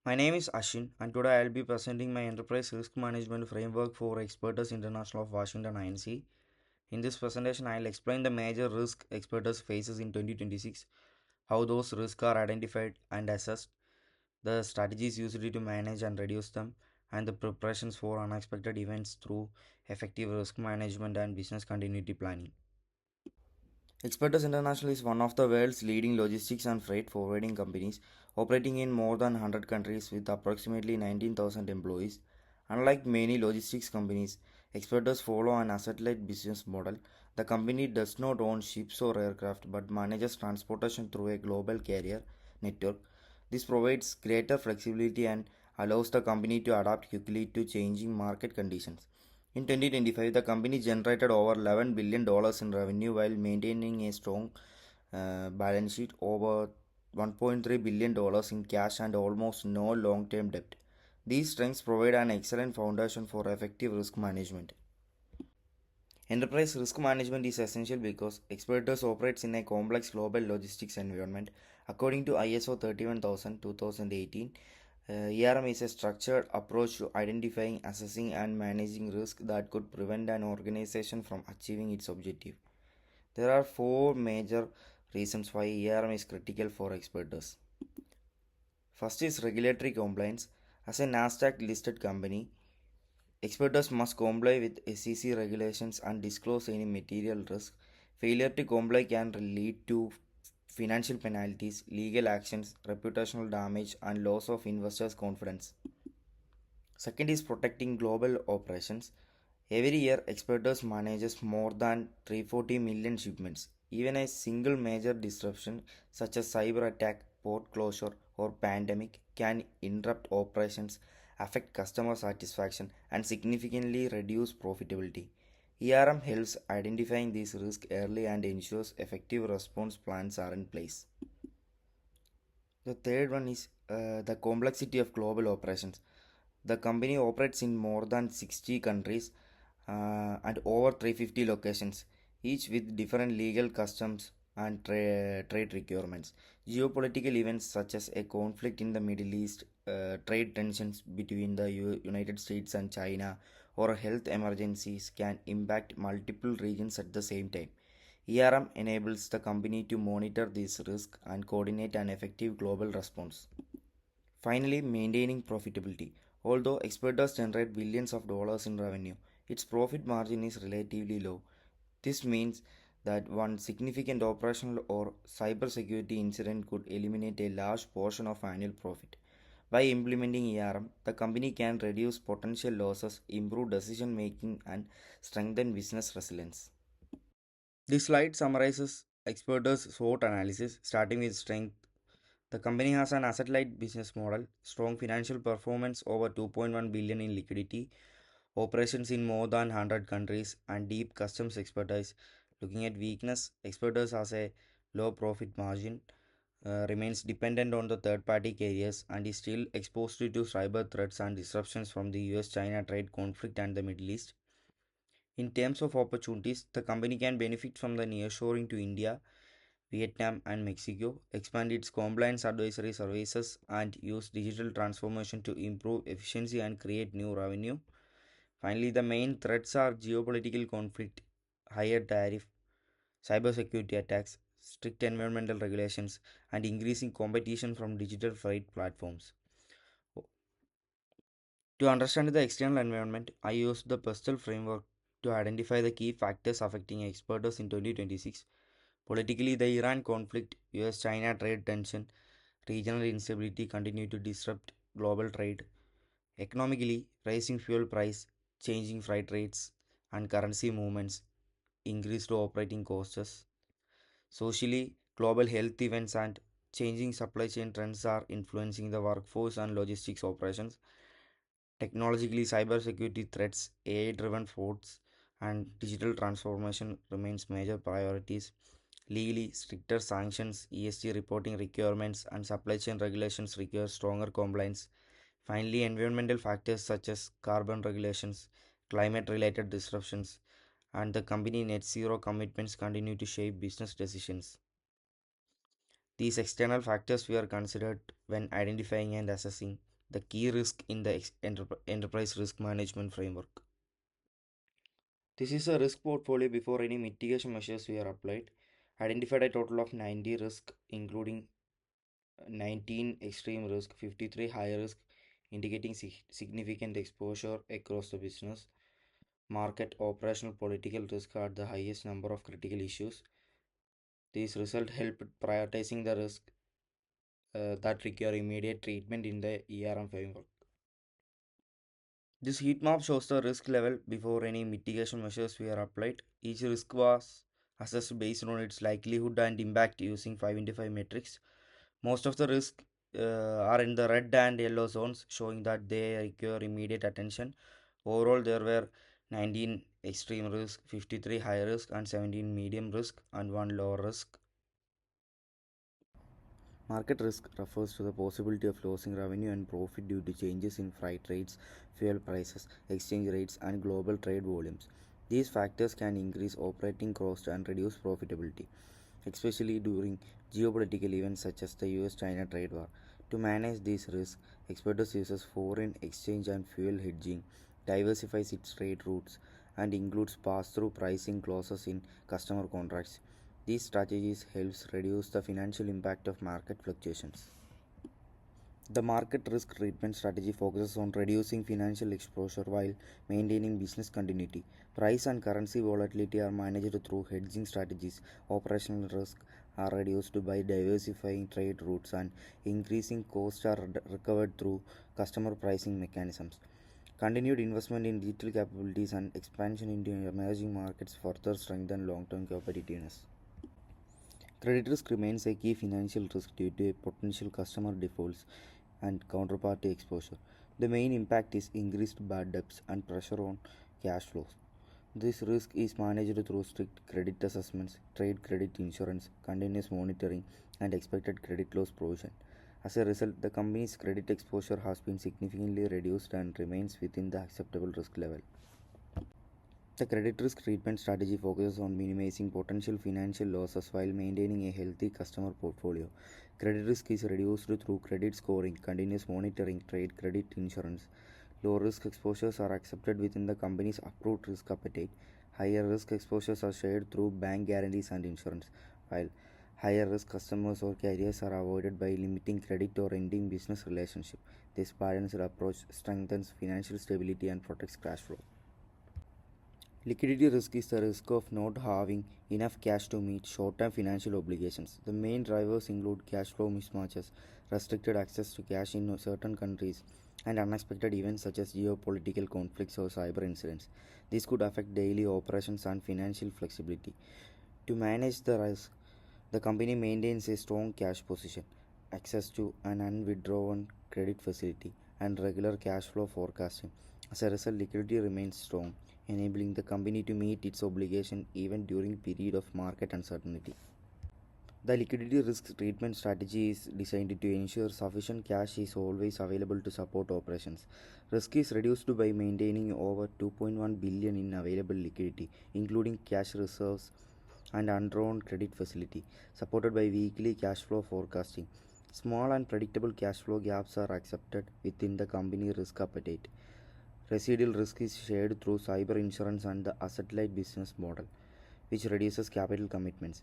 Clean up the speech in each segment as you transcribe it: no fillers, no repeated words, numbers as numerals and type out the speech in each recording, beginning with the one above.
My name is Ashin, and today I will be presenting my enterprise risk management framework for Expeditors International of Washington INC. In this presentation, I will explain the major risk Expeditors faces in 2026, how those risks are identified and assessed, the strategies used to manage and reduce them, and the preparations for unexpected events through effective risk management and business continuity planning. Expeditors International is one of the world's leading logistics and freight forwarding companies, operating in more than 100 countries with approximately 19,000 employees. Unlike many logistics companies, Expeditors follow an asset-light business model. The company does not own ships or aircraft but manages transportation through a global carrier network. This provides greater flexibility and allows the company to adapt quickly to changing market conditions. In 2025, the company generated over $11 billion in revenue while maintaining a strong balance sheet, over $1.3 billion in cash, and almost no long term debt. These strengths provide an excellent foundation for effective risk management. Enterprise risk management is essential because Expeditors operates in a complex global logistics environment. According to ISO 31000 2018, ERM is a structured approach to identifying, assessing, and managing risk that could prevent an organization from achieving its objective. There are four major reasons why ERM is critical for Expeditors. First is regulatory compliance. As a NASDAQ listed company, Expeditors must comply with SEC regulations and disclose any material risk. Failure to comply can lead to financial penalties, legal actions, reputational damage, and loss of investors' confidence. Second is protecting global operations. Every year, Expeditors manages more than 340 million shipments. Even a single major disruption, such as cyber attack, port closure, or pandemic, can interrupt operations, affect customer satisfaction, and significantly reduce profitability. ERM helps identifying these risks early and ensures effective response plans are in place. The third one is the complexity of global operations. The company operates in more than 60 countries and over 350 locations, each with different legal customs and trade requirements. Geopolitical events such as a conflict in the Middle East, trade tensions between the United States and China, or health emergencies can impact multiple regions at the same time. ERM enables the company to monitor these risks and coordinate an effective global response. Finally, maintaining profitability. Although Expeditors generate billions of dollars in revenue, its profit margin is relatively low. This means that one significant operational or cybersecurity incident could eliminate a large portion of annual profit. By implementing ERM, the company can reduce potential losses, improve decision making, and strengthen business resilience. This slide summarizes Expeditors' SWOT analysis, starting with strength. The company has an asset-light business model, strong financial performance, over 2.1 billion in liquidity, operations in more than 100 countries, and deep customs expertise. Looking at weakness, Expertise has a low profit margin, remains dependent on the third-party carriers, and is still exposed to cyber threats and disruptions from the US-China trade conflict and the Middle East. In terms of opportunities, the company can benefit from the nearshoring to India, Vietnam, and Mexico, expand its compliance advisory services, and use digital transformation to improve efficiency and create new revenue. Finally, the main threats are geopolitical conflict, higher tariff, cybersecurity attacks, strict environmental regulations, and increasing competition from digital freight platforms. To understand the external environment, I used the PESTEL framework to identify the key factors affecting exporters in 2026. Politically, the Iran conflict, US China trade tension, regional instability continue to disrupt global trade. Economically, rising fuel price, changing freight rates, and currency movements increased operating costs. Socially, global health events and changing supply chain trends are influencing the workforce and logistics operations. Technologically, cybersecurity threats, AI-driven frauds, and digital transformation remains major priorities. Legally, stricter sanctions, ESG reporting requirements, and supply chain regulations require stronger compliance. Finally, environmental factors such as carbon regulations, climate related disruptions, and the company net zero commitments continue to shape business decisions. These external factors were considered when identifying and assessing the key risk in the enterprise risk management framework. This is a risk portfolio before any mitigation measures were applied. Identified a total of 90 risks, including 19 extreme risk, 53 high risk, indicating significant exposure across the business. Market, operational, political risk are the highest number of critical issues. These results help prioritizing the risk that require immediate treatment in the ERM framework. This heat map shows the risk level before any mitigation measures were applied. Each risk was assessed based on its likelihood and impact using 5x5 metrics. Most of the risks are in the red and yellow zones, showing that they require immediate attention. Overall, there were 19 extreme risk, 53 high risk, and 17 medium risk, and 1 low risk. Market risk refers to the possibility of losing revenue and profit due to changes in freight rates, fuel prices, exchange rates, and global trade volumes. These factors can increase operating costs and reduce profitability, especially during geopolitical events such as the US-China trade war. To manage these risks, Expeditors uses foreign exchange and fuel hedging, diversifies its trade routes, and includes pass-through pricing clauses in customer contracts. These strategies helps reduce the financial impact of market fluctuations. The market risk treatment strategy focuses on reducing financial exposure while maintaining business continuity. Price and currency volatility are managed through hedging strategies. Operational risk are reduced by diversifying trade routes, and increasing costs are recovered through customer pricing mechanisms. Continued investment in digital capabilities and expansion into emerging markets further strengthen long-term competitiveness. Credit risk remains a key financial risk due to potential customer defaults and counterparty exposure. The main impact is increased bad debts and pressure on cash flows. This risk is managed through strict credit assessments, trade credit insurance, continuous monitoring, and expected credit loss provision. As a result, the company's credit exposure has been significantly reduced and remains within the acceptable risk level. The credit risk treatment strategy focuses on minimizing potential financial losses while maintaining a healthy customer portfolio. Credit risk is reduced through credit scoring, continuous monitoring, trade credit insurance. Low risk exposures are accepted within the company's approved risk appetite. Higher risk exposures are shared through bank guarantees and insurance, while higher risk customers or carriers are avoided by limiting credit or ending business relationship. This balanced approach strengthens financial stability and protects cash flow. Liquidity risk is the risk of not having enough cash to meet short-term financial obligations. The main drivers include cash flow mismatches, restricted access to cash in certain countries, and unexpected events such as geopolitical conflicts or cyber incidents. This could affect daily operations and financial flexibility. To manage the risk, the company maintains a strong cash position, access to an unwithdrawn credit facility, and regular cash flow forecasting. As a result, liquidity remains strong, enabling the company to meet its obligation even during period of market uncertainty. The liquidity risk treatment strategy is designed to ensure sufficient cash is always available to support operations. Risk is reduced by maintaining over 2.1 billion in available liquidity, including cash reserves and undrawn credit facility, supported by weekly cash flow forecasting. Small and predictable cash flow gaps are accepted within the company risk appetite. Residual risk is shared through cyber insurance and the asset-light business model, which reduces capital commitments.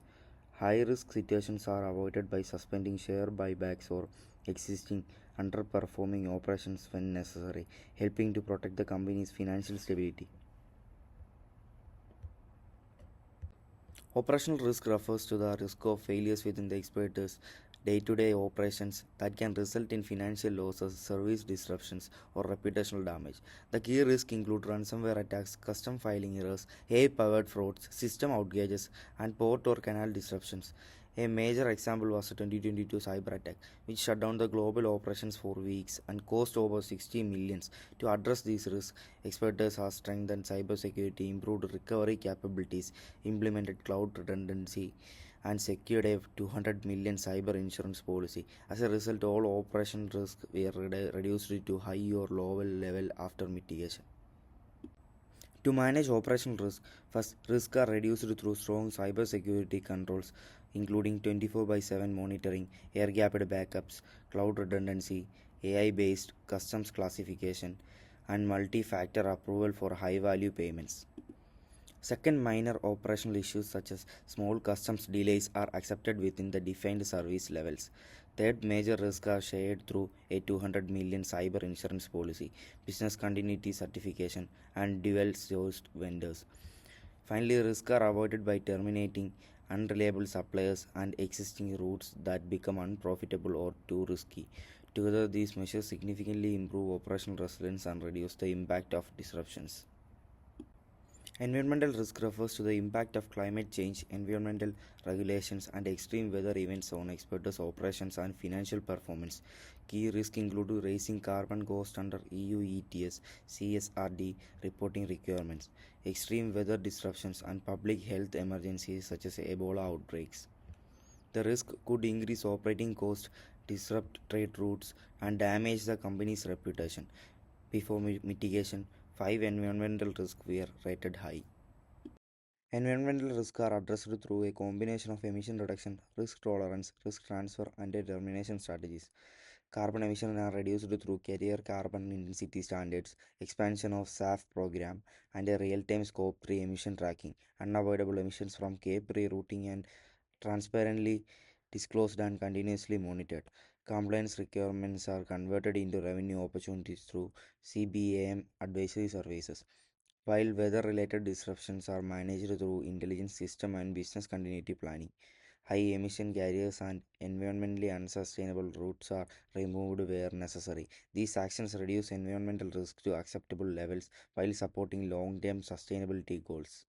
High-risk situations are avoided by suspending share buybacks or existing underperforming operations when necessary, helping to protect the company's financial stability. Operational risk refers to the risk of failures within the Expeditors' day-to-day operations that can result in financial losses, service disruptions, or reputational damage. The key risks include ransomware attacks, custom filing errors, AI-powered frauds, system outages, and port or canal disruptions. A major example was the 2022 cyber attack, which shut down the global operations for weeks and cost over 60 millions. To address these risks, Expeditors have strengthened cybersecurity, improved recovery capabilities, implemented cloud redundancy, and secured a 200 million cyber insurance policy. As a result, all operational risks were reduced to high or low level after mitigation. To manage operational risk, first risks are reduced through strong cybersecurity controls, including 24/7 monitoring, air-gapped backups, cloud redundancy, AI based customs classification, and multi factor approval for high value payments. Second, minor operational issues such as small customs delays are accepted within the defined service levels. Third, major risks are shared through a 200 million cyber insurance policy, business continuity certification, and dual sourced vendors. Finally, risks are avoided by terminating unreliable suppliers and existing routes that become unprofitable or too risky. Together, these measures significantly improve operational resilience and reduce the impact of disruptions. Environmental risk refers to the impact of climate change, environmental regulations, and extreme weather events on exporters' operations and financial performance. Key risks include raising carbon cost under EU ETS, CSRD reporting requirements, extreme weather disruptions, and public health emergencies such as Ebola outbreaks. The risk could increase operating costs, disrupt trade routes, and damage the company's reputation. Before mitigation, 5 environmental risks were rated high. Environmental risks are addressed through a combination of emission reduction, risk tolerance, risk transfer, and determination strategies. Carbon emissions are reduced through carrier carbon intensity standards, expansion of SAF program, and a real-time Scope 3 emission tracking. Unavoidable emissions from Cape rerouting and transparently disclosed and continuously monitored. Compliance requirements are converted into revenue opportunities through CBAM advisory services, while weather related disruptions are managed through intelligent system and business continuity planning. High emission carriers and environmentally unsustainable routes are removed where necessary. These actions reduce environmental risk to acceptable levels while supporting long term sustainability goals.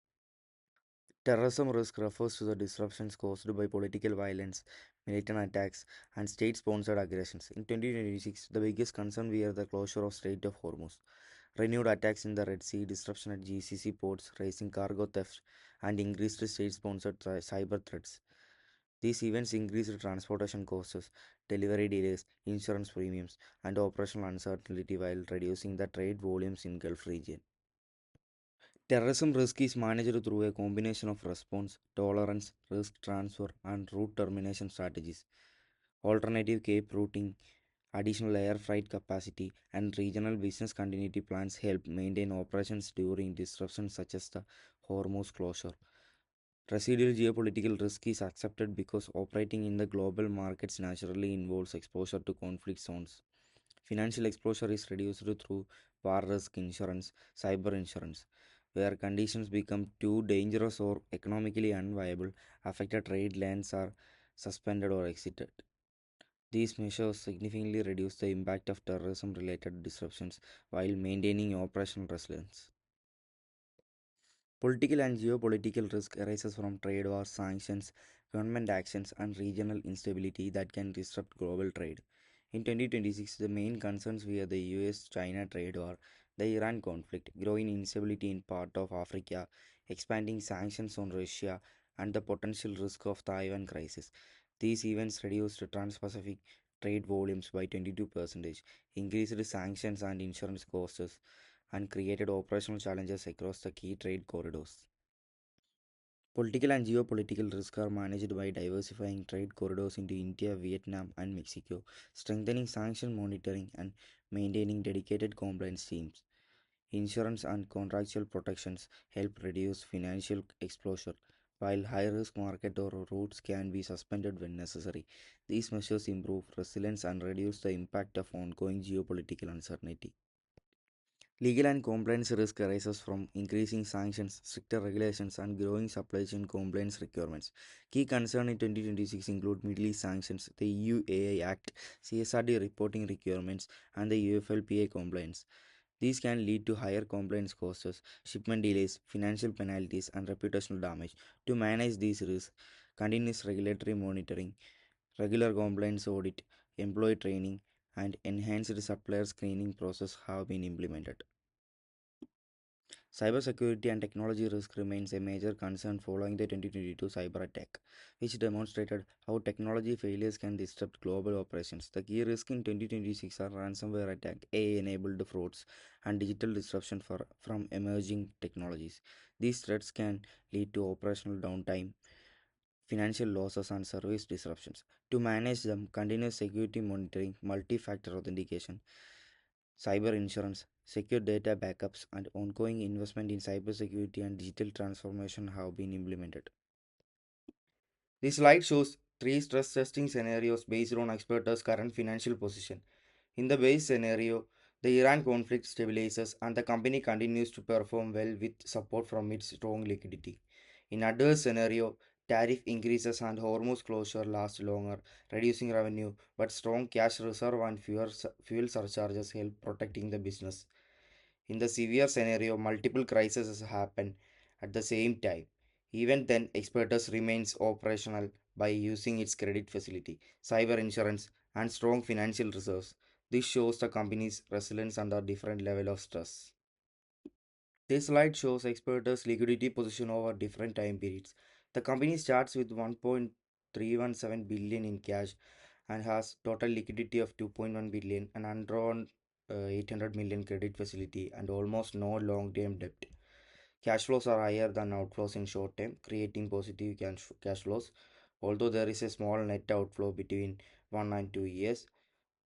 Terrorism risk refers to the disruptions caused by political violence, militant attacks, and state sponsored aggressions. In 2026, the biggest concern were the closure of Strait of Hormuz, renewed attacks in the Red Sea, disruption at GCC ports, rising cargo theft, and increased state sponsored cyber threats. These events increased transportation costs, delivery delays, insurance premiums, and operational uncertainty while reducing the trade volumes in Gulf region. Terrorism risk is managed through a combination of response, tolerance, risk transfer, and route termination strategies. Alternative Cape routing, additional air freight capacity, and regional business continuity plans help maintain operations during disruptions such as the Hormuz closure. Residual geopolitical risk is accepted because operating in the global markets naturally involves exposure to conflict zones. Financial exposure is reduced through war risk insurance, cyber insurance, where conditions become too dangerous or economically unviable, affected trade lanes are suspended or exited. These measures significantly reduce the impact of terrorism related disruptions while maintaining operational resilience. Political and geopolitical risk arises from trade wars, sanctions, government actions, and regional instability that can disrupt global trade. In 2026, the main concerns were the US China trade war, the Iran conflict, growing instability in part of Africa, expanding sanctions on Russia, and the potential risk of Taiwan crisis. These events reduced trans Pacific trade volumes by 22%, increased sanctions and insurance costs, and created operational challenges across the key trade corridors. Political and geopolitical risks are managed by diversifying trade corridors into India, Vietnam, and Mexico, strengthening sanction monitoring, and maintaining dedicated compliance teams. Insurance and contractual protections help reduce financial exposure, while high risk market or routes can be suspended when necessary. These measures improve resilience and reduce the impact of ongoing geopolitical uncertainty. Legal and compliance risk arises from increasing sanctions, stricter regulations, and growing supply chain compliance requirements. Key concerns in 2026 include Middle East sanctions, the EU AI Act, CSRD reporting requirements, and the UFLPA compliance. These can lead to higher compliance costs, shipment delays, financial penalties, and reputational damage. To manage these risks, continuous regulatory monitoring, regular compliance audit, employee training, and enhanced supplier screening process have been implemented. Cybersecurity and technology risk remains a major concern following the 2022 cyber attack, which demonstrated how technology failures can disrupt global operations. The key risks in 2026 are ransomware attack, AI-enabled frauds, and digital disruption from emerging technologies. These threats can lead to operational downtime, financial losses, and service disruptions. To manage them, continuous security monitoring, multi factor authentication, cyber insurance, secure data backups, and ongoing investment in cybersecurity and digital transformation have been implemented. This slide shows three stress testing scenarios based on experts' current financial position. In the base scenario, the Iran conflict stabilizes and the company continues to perform well with support from its strong liquidity. In adverse scenario, tariff increases and Hormuz closure lasts longer, reducing revenue, but strong cash reserve and fuel surcharges help protecting the business. In the severe scenario, multiple crises happen at the same time. Even then, Expertus remains operational by using its credit facility, cyber insurance, and strong financial reserves. This shows the company's resilience under different level of stress. This slide shows Expertus liquidity position over different time periods. The company starts with 1.317 billion in cash and has total liquidity of 2.1 billion and undrawn 800 million credit facility and almost no long-term debt. Cash flows are higher than outflows in short term, creating positive cash flows. Although there is a small net outflow between 1 and 2 years,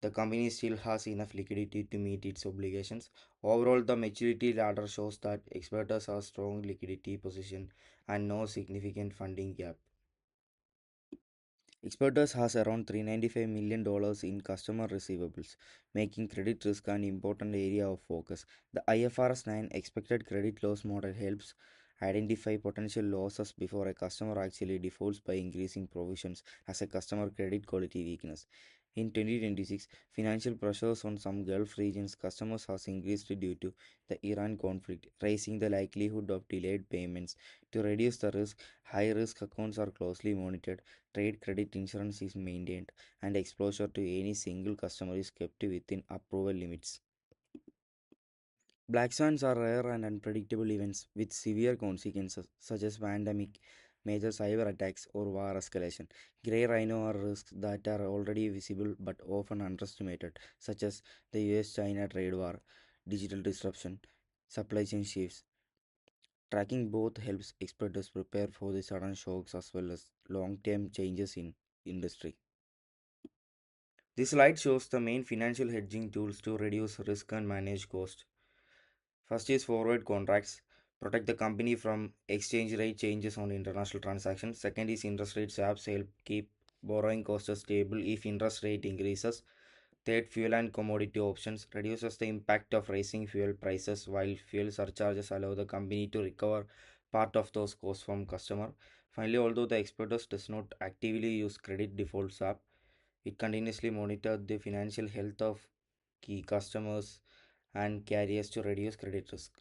the company still has enough liquidity to meet its obligations. Overall, the maturity ladder shows that experts have strong liquidity position and no significant funding gap. Expertus has around $395 million in customer receivables, making credit risk an important area of focus. The IFRS 9 expected credit loss model helps identify potential losses before a customer actually defaults by increasing provisions as a customer credit quality weakness. In 2026, financial pressures on some Gulf regions customers has increased due to the Iran conflict, raising the likelihood of delayed payments. To reduce the risk, high risk accounts are closely monitored, trade credit insurance is maintained, and exposure to any single customer is kept within approval limits. Black swans are rare and unpredictable events with severe consequences, such as pandemic, major cyber attacks, or war escalation. Grey rhino are risks that are already visible but often underestimated, such as the US China trade war, digital disruption, supply chain shifts. Tracking both helps experts prepare for the sudden shocks as well as long term changes in industry. This slide shows the main financial hedging tools to reduce risk and manage cost. First is forward contracts, protect the company from exchange rate changes on international transactions. Second is interest rate swaps, help keep borrowing costs stable if interest rate increases. Third, fuel and commodity options reduces the impact of raising fuel prices, while fuel surcharges allow the company to recover part of those costs from customer. Finally, although the exporters does not actively use credit default swap, it continuously monitors the financial health of key customers and carriers to reduce credit risk.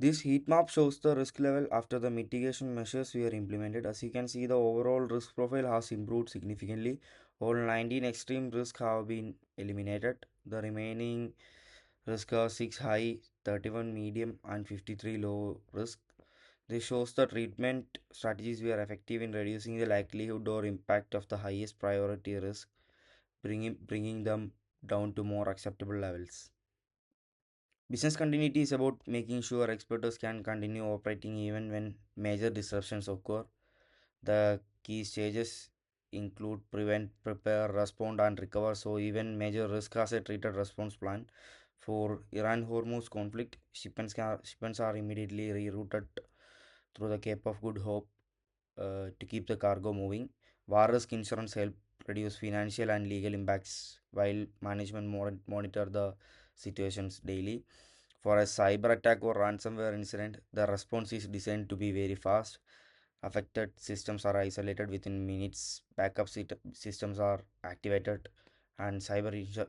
This heat map shows the risk level after the mitigation measures were implemented. As you can see, the overall risk profile has improved significantly. All 19 extreme risks have been eliminated. The remaining risks are 6 high, 31 medium, and 53 low risk. This shows the treatment strategies were effective in reducing the likelihood or impact of the highest priority risk, bringing them down to more acceptable levels. Business continuity is about making sure exporters can continue operating even when major disruptions occur. The key stages include prevent, prepare, respond, and recover. So, even major risk has a treated response plan. For Iran Hormuz conflict, shipments are immediately rerouted through the Cape of Good Hope to keep the cargo moving. War risk insurance help reduce financial and legal impacts while management monitor the situations daily. For a cyber attack or ransomware incident, the response is designed to be very fast. Affected systems are isolated within minutes, systems are activated, and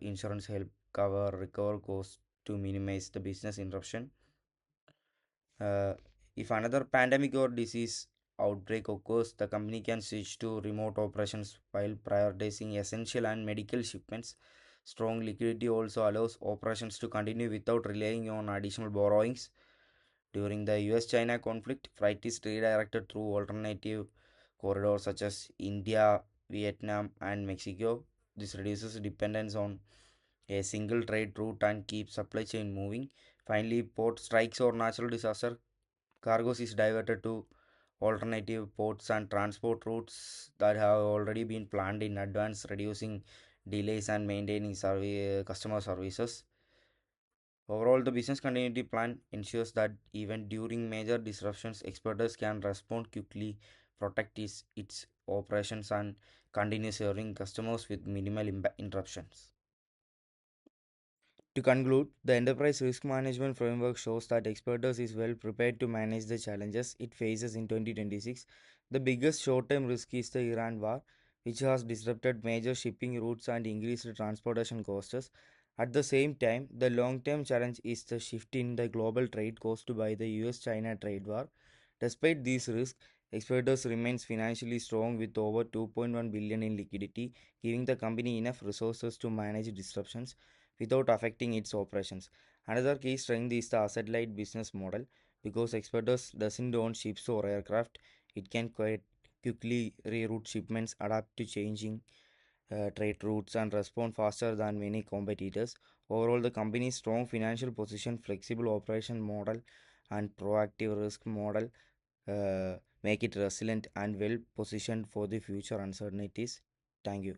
insurance help cover recover costs to minimize the business interruption. Uh, if another pandemic or disease outbreak occurs, the company can switch to remote operations while prioritizing essential and medical shipments. Strong liquidity also allows operations to continue without relying on additional borrowings. During the US China conflict, flight is redirected through alternative corridors such as India, Vietnam, and Mexico. This reduces dependence on a single trade route and keeps supply chain moving. Finally, port strikes or natural disaster cargoes is diverted to alternative ports and transport routes that have already been planned in advance, reducing delays and maintaining customer services. Overall, the business continuity plan ensures that even during major disruptions, exporters can respond quickly, protect its operations, and continue serving customers with minimal interruptions. To conclude, the enterprise risk management framework shows that Expertise is well prepared to manage the challenges it faces in 2026. The biggest short term risk is the Iran war, which has disrupted major shipping routes and increased transportation costs. At the same time, the long term challenge is the shift in the global trade caused by the US China trade war. Despite these risks, Expertise remains financially strong with over 2.1 billion in liquidity, giving the company enough resources to manage disruptions without affecting its operations. Another key strength is the asset light business model. Because Expertus doesn't own ships or aircraft, it can quite quickly reroute shipments, adapt to changing trade routes, and respond faster than many competitors. Overall, the company's strong financial position, flexible operation model, and proactive risk model make it resilient and well positioned for the future uncertainties. Thank you.